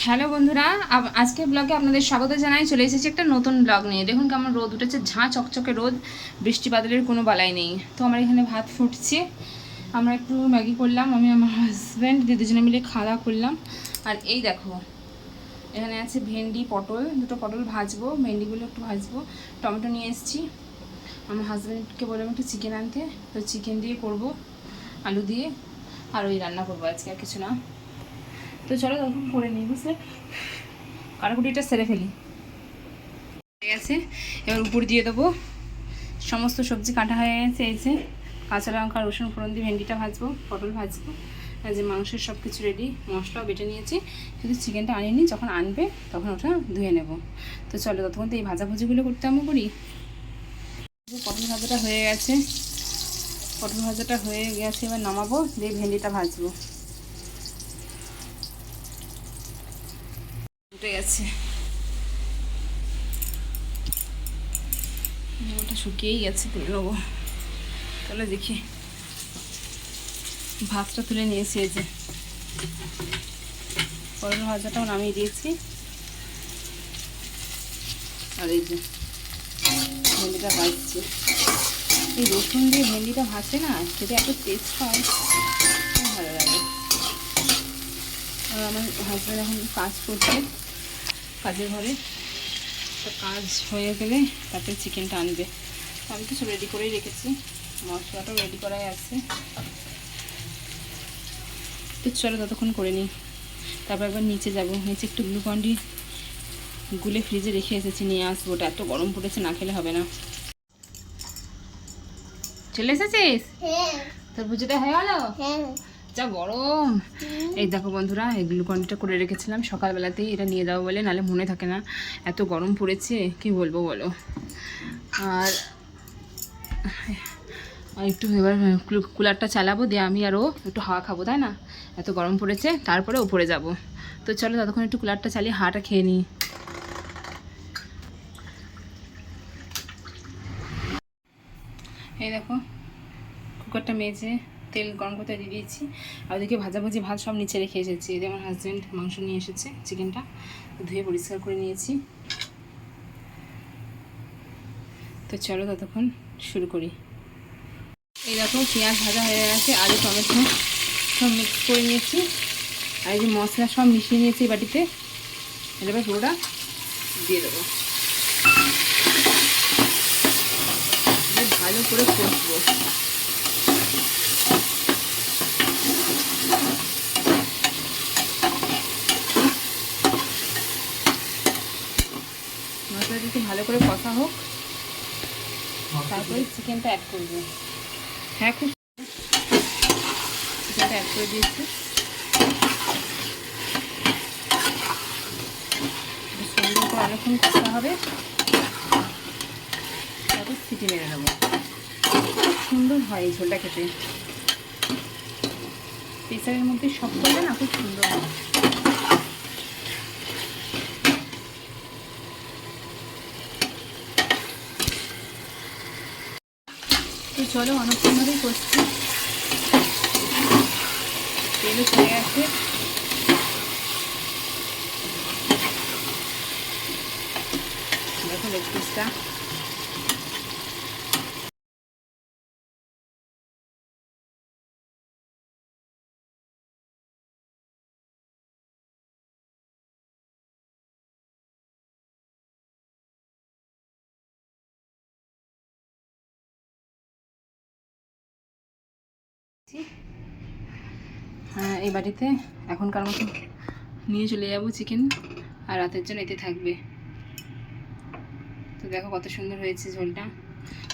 Hello বন্ধুরা, আজকে ব্লগে আপনাদের স্বাগত জানাই। চলে এসেছি একটা নতুন ব্লগ নিয়ে। দেখুন কেমন রোদ উঠেছে, ঝাঁ চকচকে রোদ, বৃষ্টি বাদলের কোনো বালাই নেই। তো আমার এখানে ভাত ফুটছে, আমরা একটু ম্যাগি করলাম, আমি আমার হাজব্যান্ড দুজনে মিলে খাওয়া দাওয়া করলাম। আর এই দেখো এখানে আছে ভেন্ডি পটল, দুটো পটল ভাজবো, ভেন্ডিগুলো একটু ভাজবো, টমেটো নিয়ে এসেছি। আমার হাজব্যান্ডকে বললাম একটু চিকেন আনতে, তো চিকেন দিয়ে করব, আলু দিয়ে, আর ওই রান্না করবো আজকে, আর কিছু না। তো চলো তখন করে নিই, বুঝলে, কাটাকুটিটা সেরে ফেলি। হয়ে গেছে, এবার উপর দিয়ে দেবো। সমস্ত সবজি কাটা হয়ে গেছে, এই যে কাঁচা লঙ্কা রসুন ফোড়ন দিয়ে ভেন্ডিটা ভাজবো, পটল ভাজবো, আর যে মাংসের সব কিছু রেডি, মশলাও বেটে নিয়েছি, শুধু চিকেনটা আনিনি, যখন আনবে তখন ওটা ধুয়ে নেব। তো চলো ততক্ষণ তো এই ভাজাভুজিগুলো করতে আমি করি। পটল ভাজাটা হয়ে গেছে, পটল ভাজাটা হয়ে গেছে, এবার নামাবো, দিয়ে ভেন্ডিটা ভাজবো। উঠে গেছে, ওটা শুকিয়েই গেছে, তুলে নেবো। তাহলে দেখি, ভাতটা তুলে নিয়েছি, এই যে পটল ভাজাটাও নামিয়ে দিয়েছি, আর এই যে ভেন্ডিটা ভাজছি। এই রসুন দিয়ে ভেন্ডিটা ভাজছে না, খেতে এত টেস্ট হয়, খুব ভালো লাগে। আর আমার হাজব্যান্ড এখন কাজ করছে কাজের ঘরে, তো কাজ হয়ে গেলে তারপরে চিকেনটা আনবে। আমি তো সব রেডি করেই রেখেছি, মশলাটাও রেডি করাই আছে। তো চলো ততক্ষণ করে নিই, তারপর একবার নিচে যাবো। নিচে একটু গ্লুকন্ডি গুলে ফ্রিজে রেখে এসেছি, নিয়ে আসবো। ওটা এত গরম পড়েছে, না খেলে হবে না। চলে এসেছিস? তোর পুজোটা হয়ে গেল? যা গরম। এই দেখো বন্ধুরা, এই গ্লুকন্ডিটা করে রেখেছিলাম সকালবেলাতেই, এটা নিয়ে যাবো বলে, নাহলে মনে থাকে না, এত গরম পড়েছে, কি বলবো বলো। আর একটু এবার কুলারটা চালাবো, দিয়ে আমি আরও একটু হাওয়া খাবো, তাই না? এত গরম পড়েছে, তারপরে উপরে যাব। তো চলো ততক্ষণ একটু কুলারটা চালিয়ে হাওয়াটা খেয়ে নিই। এই দেখো কুকারটা মেজে তেল গরম করতে দিয়ে দিয়েছি, আর ওদিকে ভাজাভুজি ভাত সব নিচে রেখে এসেছি। এদের আমার হাজব্যান্ড মাংস নিয়ে এসেছে, চিকেনটা ধুয়ে পরিষ্কার করে নিয়েছি। তো চলো ততক্ষণ শুরু করি। এই দেখো পেঁয়াজ ভাজা হয়ে গেছে, আলু টমেটো সব মিক্স করে নিয়েছি, আর এই যে মশলা সব মিশিয়ে নিয়েছি বাটিতে, এবার পুরোটা দিয়ে দেবো, ভালো করে কষবো। মশলাটা একটু ভালো করে কষা হোক, তারপরে চিকেনটা অ্যাড করবো। হ্যাঁ, খুব চিকেনটা অ্যাড করে দিয়েছি, সুন্দর করে অনেকক্ষণ কষা হবে, তারপর সিটি মেরে নেবো। সুন্দর হয় এই ঝোলটা খেতে, প্রেসারের মধ্যে সব করলে না খুব সুন্দর হয়। তো চলো অনেকক্ষণ ধরেই করছি, তেলও ছেড়ে গেছে। দেখো লেগ পিসটা হ্যাঁ, এই বাটিতে এখনকার মতো নিয়ে চলে যাবো চিকেন, আর রাতের জন্য এতে থাকবে। তো দেখো কত সুন্দর হয়েছে ঝোলটা,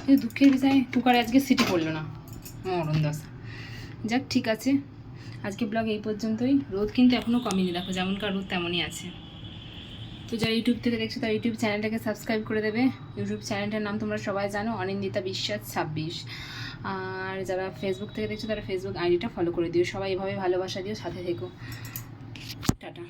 কিন্তু দুঃখের বিষয় কুকারে আজকে সিটি পড়লো না, মরণ দশা। যাক, ঠিক আছে, আজকে ব্লগ এই পর্যন্তই। রোদ কিন্তু এখনও কমেনি, দেখো যেমনকার রোদ তেমনই আছে। তো যারা ইউটিউব থেকে দেখছো তারা ইউটিউব চ্যানেলটাকে সাবস্ক্রাইব করে দেবে। ইউটিউব চ্যানেলটার নাম তোমরা সবাই জানো, অনিন্দিতা বিশ্বাস 26। আর যারা ফেসবুক থেকে দেখছো তারা ফেসবুক আইডিটা ফলো করে দিও। সবাই এভাবে ভালোবাসা দিও, সাথে থেকো। টাটা।